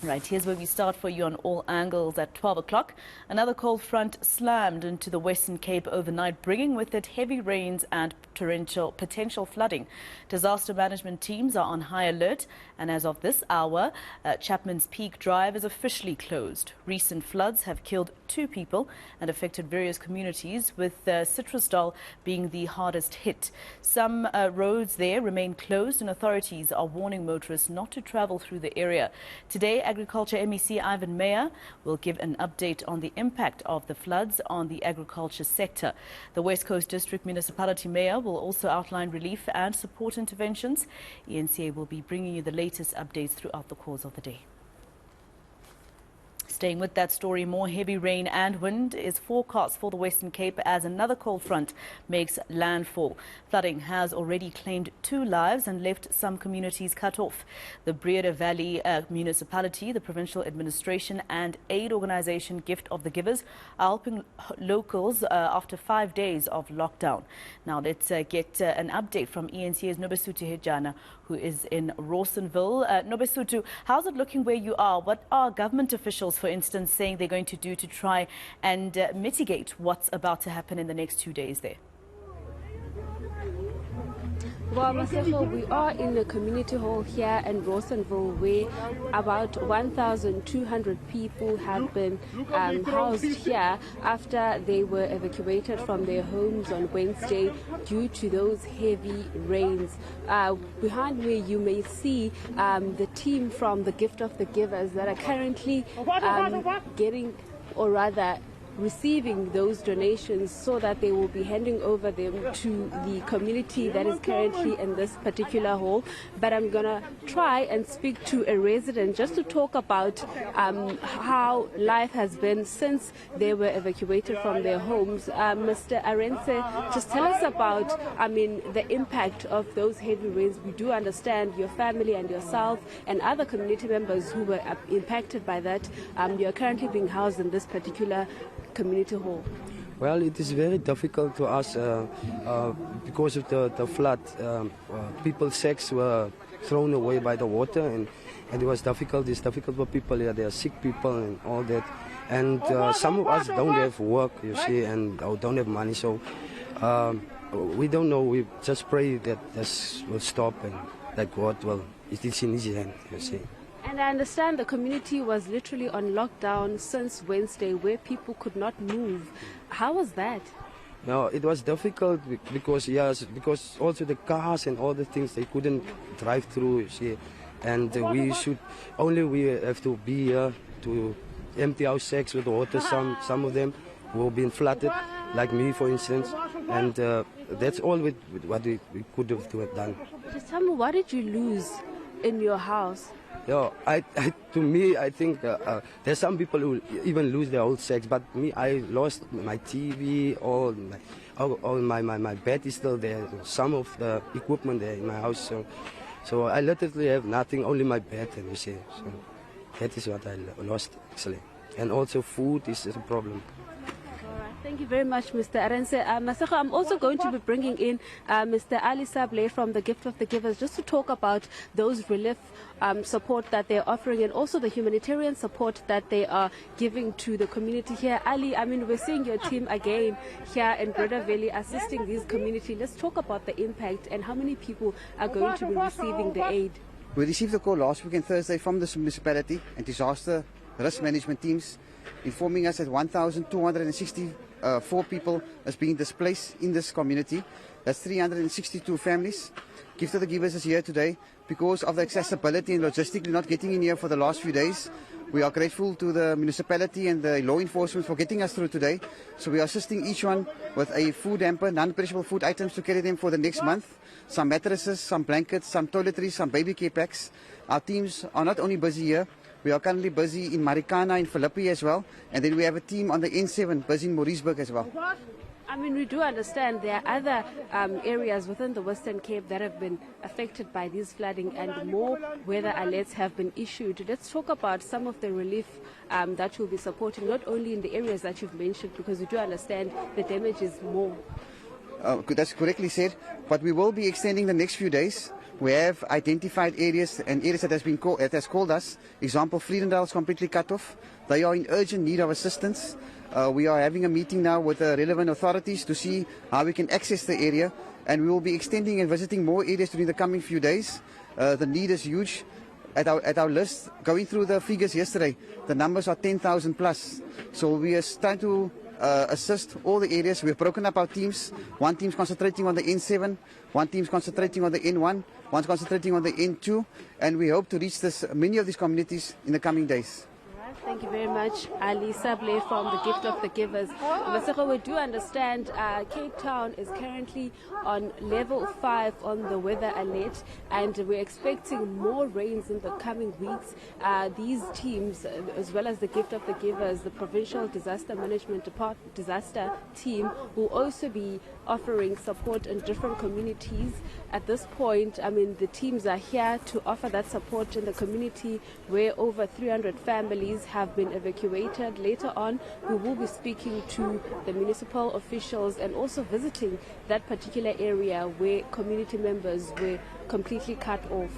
Right, here's where we start for you on all angles at 12 o'clock. Another cold front slammed into the Western Cape overnight, bringing with it heavy rains and potential flooding. Disaster management teams are on high alert, and as of this hour, Chapman's Peak Drive is officially closed. Recent floods have killed 2 people and affected various communities, with Citrusdal being the hardest hit. Some roads there remain closed, and authorities are warning motorists not to travel through the area. Today, Agriculture MEC Ivan Meyer will give an update on the impact of the floods on the agriculture sector. The West Coast District Municipality Mayor will also outline relief and support interventions. eNCA will be bringing you the latest updates throughout the course of the day. Staying with that story, more heavy rain and wind is forecast for the Western Cape as another cold front makes landfall. Flooding has already claimed 2 lives and left some communities cut off. The Breede Valley Municipality, the Provincial Administration and aid organisation Gift of the Givers are helping locals after 5 days of lockdown. Now let's get an update from eNCA's Nobesuthu Hejana, who is in Rawsonville. Nobesuthu, how's it looking where you are? What are government officials, for instance, saying they're going to do to try and mitigate what's about to happen in the next 2 days there? Well, Maseko, we are in a community hall here in Rawsonville where about 1,200 people have been housed here after they were evacuated from their homes on Wednesday due to those heavy rains. Behind me, you may see the team from the Gift of the Givers that are currently receiving those donations so that they will be handing over them to the community that is currently in this particular hall. But I'm going to try and speak to a resident just to talk about how life has been since they were evacuated from their homes. Mr. Arendse, just tell us about, the impact of those heavy rains. We do understand your family and yourself and other community members who were impacted by that. You are currently being housed in this particular community hall. Well, it is very difficult to us because of the flood. People's sacks were thrown away by the water, and it was difficult. It's difficult for people here. There are sick people and all that. And some of us don't have work, you see, and don't have money. So we don't know. We just pray that this will stop and that God will. It is in His hand, you see. And I understand the community was literally on lockdown since Wednesday, where people could not move. How was that? No, it was difficult because also the cars and all the things, they couldn't drive through, you see. And we have to be here to empty our sacks with water. Some of them will be flooded, like me, for instance. And that's all what we could have done. Just tell me, what did you lose in your house? Yeah, to me, I think there's some people who even lose their old sacks, but me, I lost my TV, all my bed is still there, some of the equipment there in my house, so I literally have nothing, only my bed, and you see, so that is what I lost, actually. And also food is a problem. Thank you very much, Mr. Arendse. Maseko, I'm also going to be bringing in Mr. Ali Sable from the Gift of the Givers just to talk about those relief support that they're offering and also the humanitarian support that they are giving to the community here. Ali, we're seeing your team again here in Breede Valley assisting this community. Let's talk about the impact and how many people are going to be receiving the aid. We received a call last week on Thursday from the municipality and disaster risk management teams informing us that 1,264 people is being displaced in this community. That's 362 families. Gift of the Givers is here today because of the accessibility and logistically not getting in here for the last few days. We are grateful to the municipality and the law enforcement for getting us through today. So we are assisting each one with a food hamper, non-perishable food items to carry them for the next month. Some mattresses, some blankets, some toiletries, some baby care packs. Our teams are not only busy here, we are currently busy in Marikana, in Philippi as well. And then we have a team on the N7 busy in Mauriceburg as well. We do understand there are other areas within the Western Cape that have been affected by this flooding and more weather alerts have been issued. Let's talk about some of the relief that you'll be supporting, not only in the areas that you've mentioned, because we do understand the damage is more. That's correctly said, but we will be extending the next few days We have identified areas and areas that has called us. Example, Vredendal is completely cut off. They are in urgent need of assistance. We are having a meeting now with the relevant authorities to see how we can access the area, and we will be extending and visiting more areas during the coming few days. The need is huge. At our list, going through the figures yesterday, the numbers are 10,000 plus. So we are trying to assist all the areas. We've broken up our teams. One team's concentrating on the N7, one team's concentrating on the N1, one's concentrating on the N2, and we hope to reach many of these communities in the coming days. Thank you very much, Ali Sable from the Gift of the Givers. Masego, we do understand Cape Town is currently on level 5 on the weather alert, and we're expecting more rains in the coming weeks. These teams, as well as the Gift of the Givers, the Provincial Disaster Management Disaster Team, will also be offering support in different communities. At this point, I mean, the teams are here to offer that support in the community where over 300 families have been evacuated. Later on, we will be speaking to the municipal officials and also visiting that particular area where community members were completely cut off.